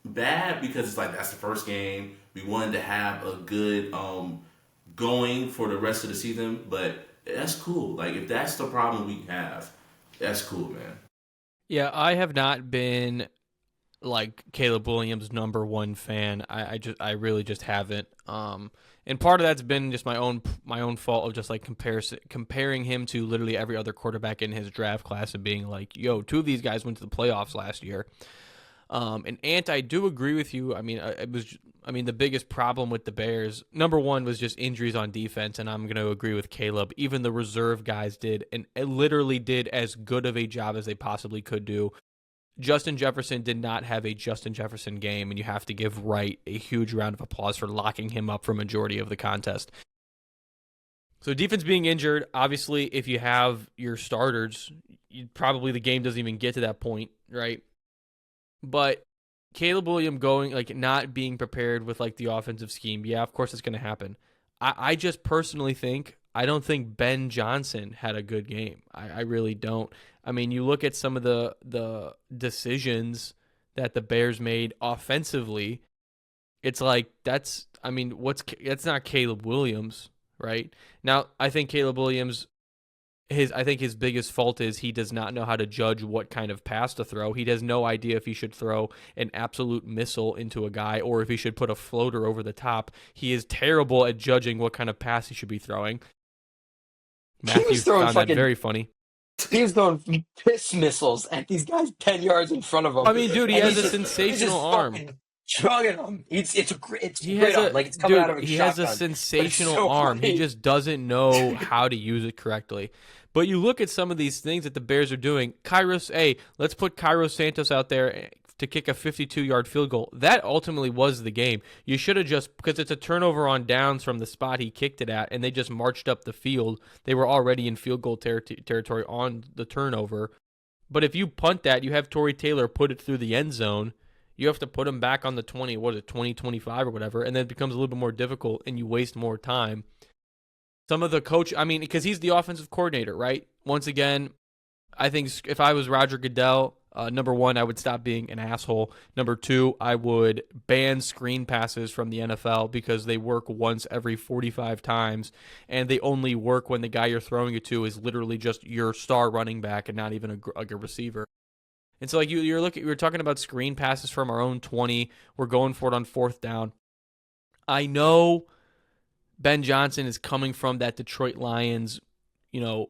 bad because it's like that's the first game. We wanted to have a good going for the rest of the season, but that's cool. Like, if that's the problem we have, that's cool, man. Yeah, I have not been like Caleb Williams' number one fan. I really just haven't. And part of that's been just my own fault of just like comparing him to literally every other quarterback in his draft class and being like, yo, 2 of these guys went to the playoffs last year. And Ant, I do agree with you. I mean, the biggest problem with the Bears, number one, was just injuries on defense, and I'm going to agree with Caleb. Even the reserve guys did, and it literally did as good of a job as they possibly could do. Justin Jefferson did not have a Justin Jefferson game, and you have to give Wright a huge round of applause for locking him up for a majority of the contest. So defense being injured, obviously, if you have your starters, probably the game doesn't even get to that point, right? But Caleb Williams not being prepared with like the offensive scheme, yeah, of course it's going to happen. I just personally think, I don't think Ben Johnson had a good game. I really don't. I mean, you look at some of the decisions that the Bears made offensively, it's like that's not Caleb Williams, right? Now, I think Caleb Williams, his biggest fault is he does not know how to judge what kind of pass to throw. He has no idea if he should throw an absolute missile into a guy or if he should put a floater over the top. He is terrible at judging what kind of pass he should be throwing. Matthew found that very funny. He was throwing piss missiles at these guys 10 yards in front of him. I mean, dude, he has a sensational arm. Chugging them. It's great arm. Like, it's coming out of a shotgun. He has a sensational arm. He just doesn't know how to use it correctly. But you look at some of these things that the Bears are doing. Let's put Cairo Santos out there to kick a 52-yard field goal. That ultimately was the game. You should have just, because it's a turnover on downs from the spot he kicked it at, and they just marched up the field. They were already in field goal territory on the turnover. But if you punt that, you have Torrey Taylor put it through the end zone. You have to put him back on the 20, 25 or whatever, and then it becomes a little bit more difficult, and you waste more time. Some of the coach, because he's the offensive coordinator, right? Once again, I think if I was Roger Goodell, number one, I would stop being an asshole. Number two, I would ban screen passes from the NFL because they work once every 45 times, and they only work when the guy you're throwing it to is literally just your star running back and not even a receiver. And so, like you're talking about screen passes from our own 20. We're going for it on fourth down. I know Ben Johnson is coming from that Detroit Lions,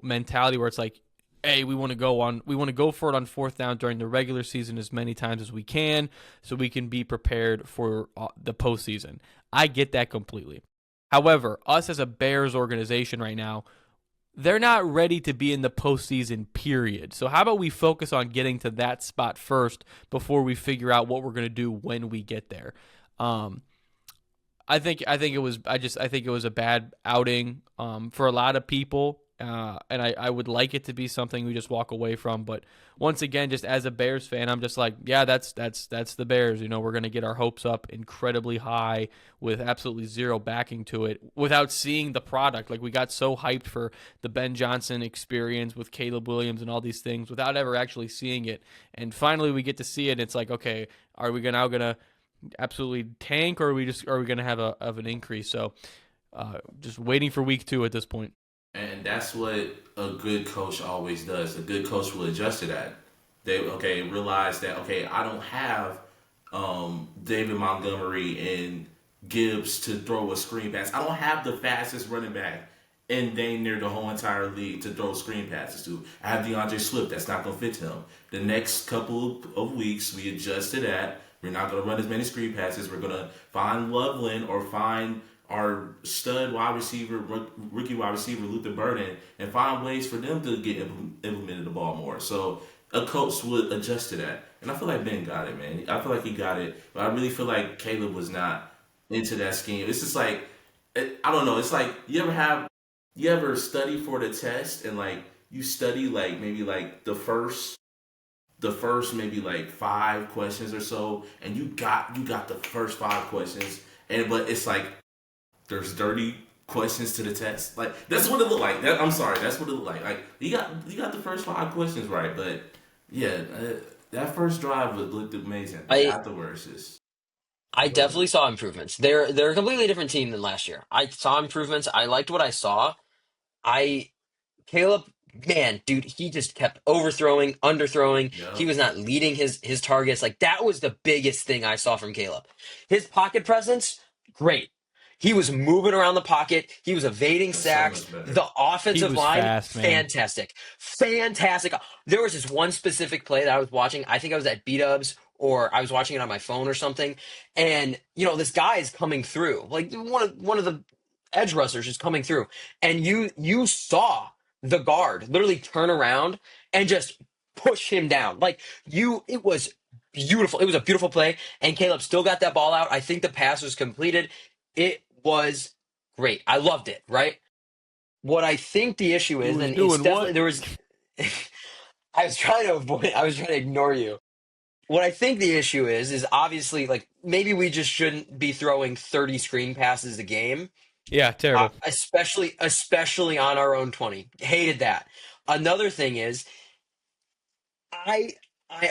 mentality where it's like, hey, we want to go for it on fourth down during the regular season as many times as we can so we can be prepared for the postseason. I get that completely. However, us as a Bears organization right now, they're not ready to be in the postseason, period. So how about we focus on getting to that spot first before we figure out what we're going to do when we get there. I think it was a bad outing for a lot of people. And I would like it to be something we just walk away from. But once again, just as a Bears fan, I'm just like, yeah, that's the Bears. We're going to get our hopes up incredibly high with absolutely zero backing to it without seeing the product. Like, we got so hyped for the Ben Johnson experience with Caleb Williams and all these things without ever actually seeing it. And finally we get to see it. And it's like, okay, are we now going to absolutely tank, or are we going to have an increase? So just waiting for week 2 at this point. And that's what a good coach always does. A good coach will adjust to that. They realize that I don't have David Montgomery and Gibbs to throw a screen pass. I don't have the fastest running back in dang near the whole entire league to throw screen passes to. I have DeAndre Swift. That's not going to fit him. The next couple of weeks, we adjust to that. We're not going to run as many screen passes. We're going to find Loveland or find our stud wide receiver, rookie wide receiver, Luther Burden, and find ways for them to get implemented the ball more. So a coach would adjust to that. And I feel like Ben got it, man. I feel like he got it. But I really feel like Caleb was not into that scheme. It's just like, I don't know. It's like, you ever study for the test and like you study like maybe like the first maybe like 5 questions or so, and you got the first 5 questions, but it's like, there's 30 questions to the test. Like, that's what it looked like. I'm sorry, that's what it looked like. Like, you got the first 5 questions right, but yeah, that first drive looked amazing. Afterwards, I definitely saw improvements. They're a completely different team than last year. I saw improvements. I liked what I saw. Caleb, man, dude, he just kept overthrowing, underthrowing. Yep. He was not leading his targets. Like, that was the biggest thing I saw from Caleb. His pocket presence, great. He was moving around the pocket. He was evading sacks. The offensive line, fast, fantastic. Fantastic. There was this one specific play that I was watching. I think I was at B-Dubs, or I was watching it on my phone or something. And, this guy is coming through. Like, one of the edge rushers is coming through. And you saw the guard literally turn around and just push him down. Like, it was beautiful. It was a beautiful play. And Caleb still got that ball out. I think the pass was completed. It was great. I loved it, right? What I think the issue is, and it's definitely, there was, I was trying to ignore you. What I think the issue is obviously, like, maybe we just shouldn't be throwing 30 screen passes a game. Yeah, terrible. Especially on our own 20. Hated that. Another thing is, I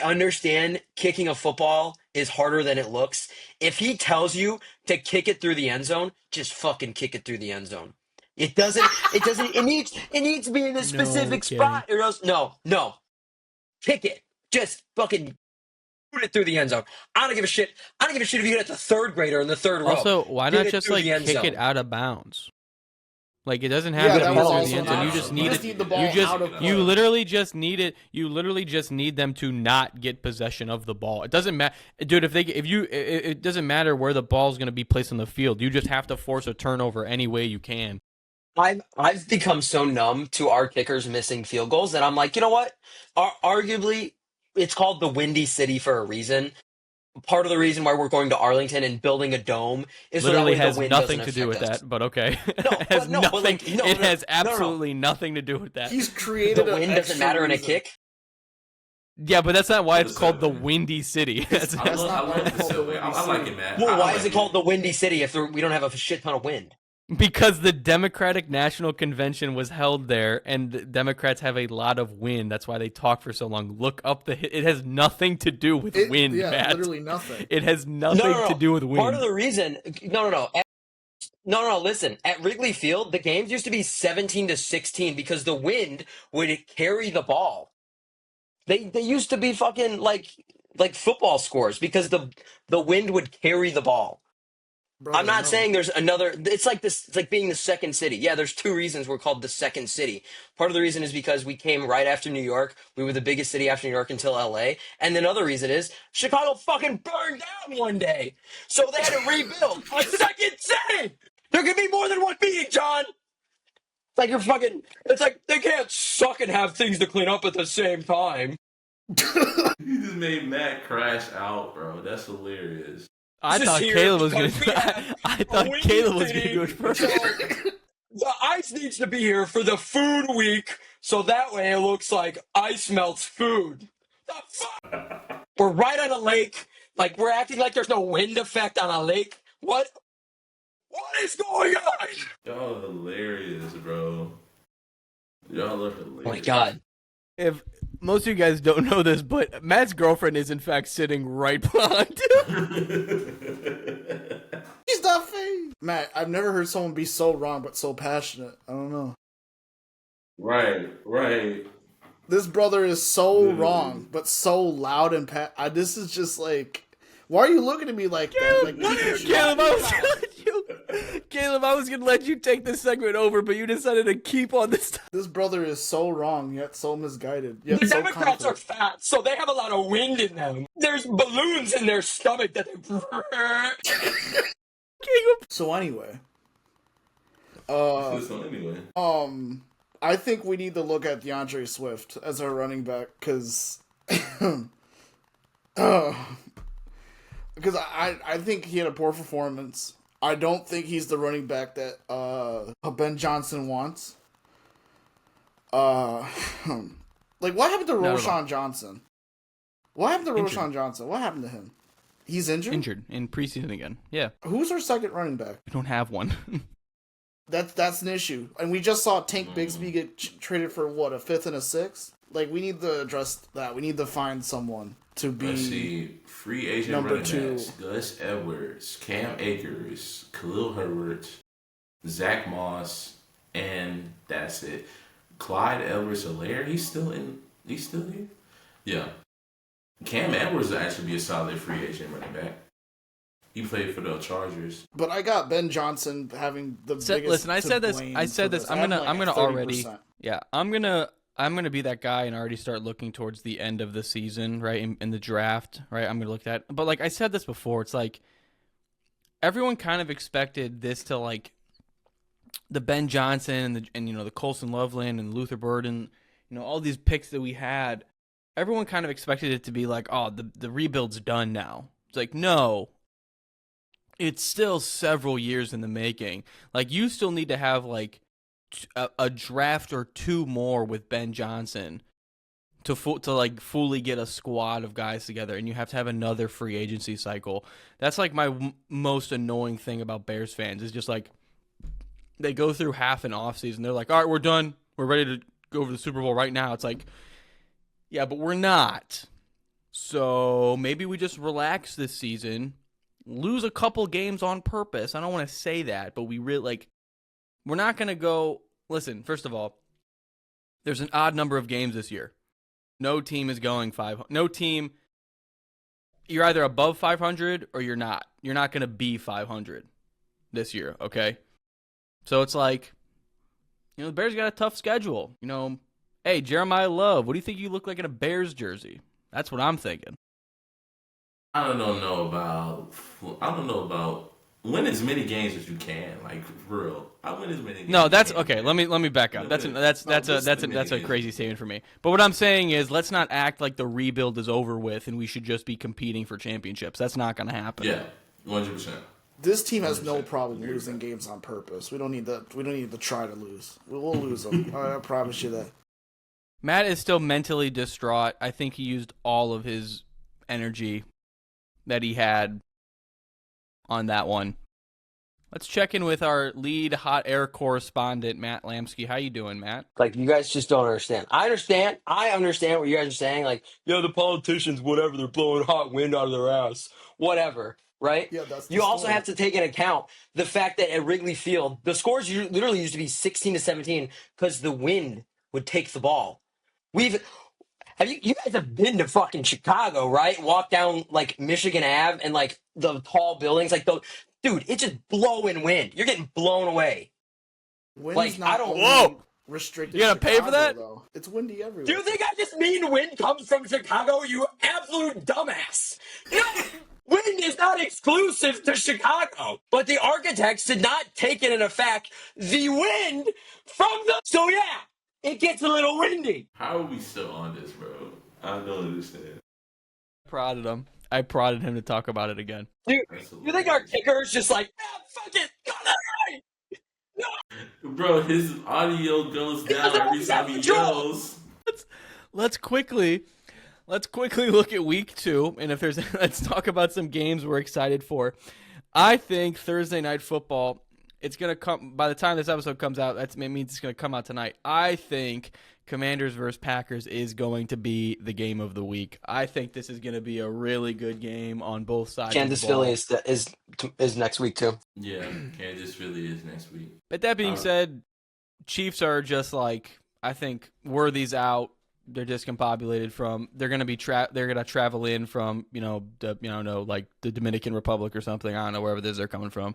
understand kicking a football is harder than it looks. If he tells you to kick it through the end zone, just fucking kick it through the end zone. It needs to be in a specific spot. Or else, no. Kick it. Just fucking put it through the end zone. I don't give a shit. I don't give a shit if you get the third grader in the third row. Also, why not just like kick it out of bounds? Like, it doesn't have to be through the end zone. You just need it. You literally just need it. You literally just need them to not get possession of the ball. It doesn't matter, dude. It doesn't matter where the ball is going to be placed on the field. You just have to force a turnover any way you can. I've become so numb to our kickers missing field goals that I'm like, you know what? Arguably, it's called the Windy City for a reason. part of the reason why we're going to Arlington and building a dome is so that Literally way the has wind nothing doesn't to do with affect us. that, but okay. No, It has but nothing. like no, It no, has no, no. absolutely nothing to do with that. He's The created wind doesn't matter in a kick. Yeah, but that's not why it's It's called the seven. Windy City. I That's love, not I why love it's the called the subway. I like Windy it, man. Well, I why like is it called the Windy City if we don't have a shit ton of wind? Because the Democratic National Convention was held there, and the Democrats have a lot of wind. That's why they talk for so long. Look up it has nothing to do with wind, Yeah, Matt. literally nothing. It has No, nothing no, no. to do with wind. Part of the reason, no. Listen, at Wrigley Field, the games used to be 17-16 because the wind would carry the ball. They used to be fucking like football scores because the wind would carry the ball. Brother, I'm not no. saying there's another. It's like this. It's like being the second city. Yeah, there's two reasons we're called the second city. Part of the reason is because we came right after New York. We were the biggest city after New York until LA. And then another reason is Chicago fucking burned down one day, so they had to rebuild a second city. There can be more than one meeting, John. It's like you're fucking. It's like they can't suck and have things to clean up at the same time. You just made Matt crash out, bro. That's hilarious. I This is thought here Caleb was gonna. because we have I a thought windy Caleb was gonna city, go first. so the ice needs to be here for the food week, so that way it looks like ice melts food. The fuck? We're right on a lake. Like we're acting like there's no wind effect on a lake. What? What is going on? Y'all are hilarious, bro. Y'all are hilarious. Oh my god. If most of you guys don't know this, but Matt's girlfriend is in fact sitting right behind him. He's not fake. Matt, I've never heard someone be so wrong but so passionate. I don't know. Right. This brother is so Literally. wrong but so loud and this is just like. Why are you looking at me like that? Like, Caleb, I was gonna let you take this segment over, but you decided to keep on this. this brother is so wrong yet so misguided. Yet The so Democrats are confident. fat, so they have a lot of wind in them. There's balloons in their stomach that they. So anyway, So anyway. I think we need to look at DeAndre Swift as our running back because, because I think he had a poor performance. I don't think he's the running back that Ben Johnson wants. Like what happened to Not at all. Roshan Johnson? What happened to Injured. Roshan Johnson? What happened to him? He's injured. Injured in preseason again. Yeah, Who's our second running back? we don't have one. That's an issue, and we just saw Tank Bigsby get traded for what, a fifth and a sixth. Like we need to address that. We need to find someone to be. Let's see. Free agent Number running two. backs. Gus Edwards, Cam Akers, Khalil Herbert, Zach Moss, and that's it. Clyde Edwards-Helaire, he's still here? Yeah. Cam Edwards will actually be a solid free agent running back. He played for the Chargers. But I got Ben Johnson having the biggest. Listen, I to said this. blame I said for this. I have I'm gonna like already. 30%. Yeah, I'm gonna be that guy and already start looking towards the end of the season, right? In the draft, right? I'm gonna look at. But like I said this before, it's like everyone kind of expected this to like the Ben Johnson and the Colson Loveland and Luther Burden, all these picks that we had. Everyone kind of expected it to be like, oh, the rebuild's done now. It's like, no, it's still several years in the making. Like you still need to have like a draft or two more with Ben Johnson to like fully get a squad of guys together, and you have to have another free agency cycle. That's like my most annoying thing about Bears fans is just like they go through half an offseason. They're like, all right, we're done. We're ready to go over the Super Bowl right now. It's like, yeah, but we're not. So maybe we just relax this season, lose a couple games on purpose. I don't want to say that, but we really we're not going to go. Listen, first of all, there's an odd number of games this year. No team is going 500. No team. You're either above 500 or you're not. You're not going to be 500 this year, okay? So it's like, the Bears got a tough schedule. Hey, Jeremiah Love, what do you think you look like in a Bears jersey? That's what I'm thinking. I don't know about win as many games as you can. Like for real, I win as many. Games No, that's as you can, okay. man. Let me back up. That's a crazy statement for me. But what I'm saying is, let's not act like the rebuild is over with and we should just be competing for championships. That's not going to happen. Yeah, 100%. This team has no 100%. problem Agree with losing that. games on purpose. We don't need to try to lose. We'll lose them. I promise you that. Matt is still mentally distraught. I think he used all of his energy that he had on that one. Let's check in with our lead hot air correspondent, Matt Lamsky. How you doing, Matt? Like, you guys just don't understand. I understand what you guys are saying. Like, the politicians, whatever, they're blowing hot wind out of their ass. Whatever, right? Yeah, that's the You also story. have to take into account the fact that at Wrigley Field, the scores literally used to be 16-17 because the wind would take the ball. You guys have been to fucking Chicago, right? Walk down like Michigan Ave and like the tall buildings, like the dude, it's just blowing wind. You're getting blown away. Wind's Like, not I don't- only Whoa! restricted. You gotta to pay for Chicago, that? Though. It's windy everywhere. Do you think I just mean wind comes from Chicago, you absolute dumbass? No, wind is not exclusive to Chicago. But the architects did not take it in effect the wind from the. So yeah, it gets a little windy. How are we still on this, bro? I don't understand. I prodded him to talk about it again. Dude, That's you think our hilarious. kicker is just like, fuck it, go that way? Bro, his audio goes He down doesn't every always time have he control. yells. Let's quickly look at week 2, and if there's let's talk about some games we're excited for. I think Thursday night football, it's gonna come by the time this episode comes out. That means it's gonna come out tonight. I think Commanders versus Packers is going to be the game of the week. I think this is going to be a really good game on both sides. Kansas of the ball. Philly is next week too. Yeah, Kansas Philly is next week. But that being said, Chiefs are just like, I think Worthy's out. They're discombobulated from. They're going to be they're going to travel in from like the Dominican Republic or something. I don't know wherever it is they're coming from.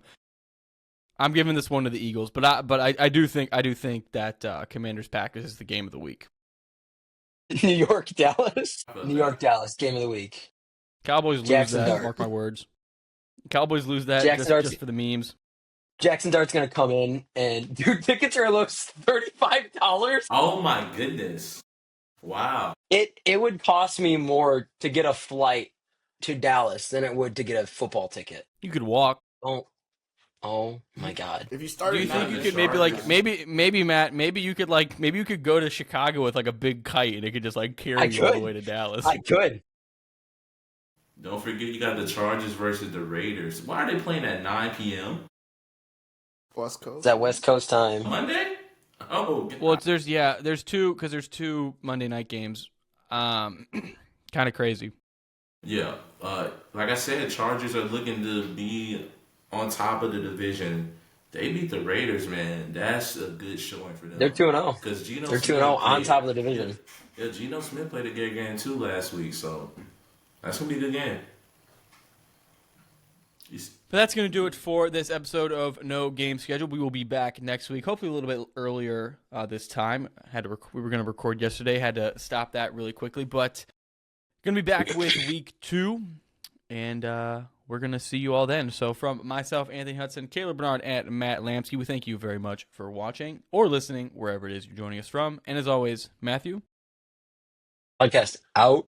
I'm giving this one to the Eagles, but I do think that Commanders Packers is the game of the week. New York Dallas game of the week. Cowboys lose Jackson that. Dart. Mark my words. Cowboys lose that just for the memes. Jackson Dart's gonna come in and dude, tickets are almost $35. Oh my goodness! Wow. It would cost me more to get a flight to Dallas than it would to get a football ticket. You could walk. Oh my god. If you Do started, you think not you the could maybe Chargers. maybe Matt, maybe you could go to Chicago with like a big kite and it could just like carry I you all the could. way to Dallas. I could. Don't forget you got the Chargers versus the Raiders. Why are they playing at 9 p.m. West Coast. It's that West Coast time. Monday? Oh, God. Well, there's two Monday night games. Kind of crazy. Yeah. Like I said, Chargers are looking to be on top of the division. They beat the Raiders, man. That's a good showing for them. They're 2-0. Because They're 2-0 on top of the division. Yeah, Geno Smith played a good game too last week, so that's gonna be a good game. But that's going to do it for this episode of No Game Schedule. We will be back next week, hopefully a little bit earlier this time. We were going to record yesterday, had to stop that really quickly, but going to be back with week 2, and we're going to see you all then. So from myself, Anthony Hudson, Caleb Bernard, and Matt Lamsky, we thank you very much for watching or listening, wherever it is you're joining us from. And as always, Matthew. Podcast out.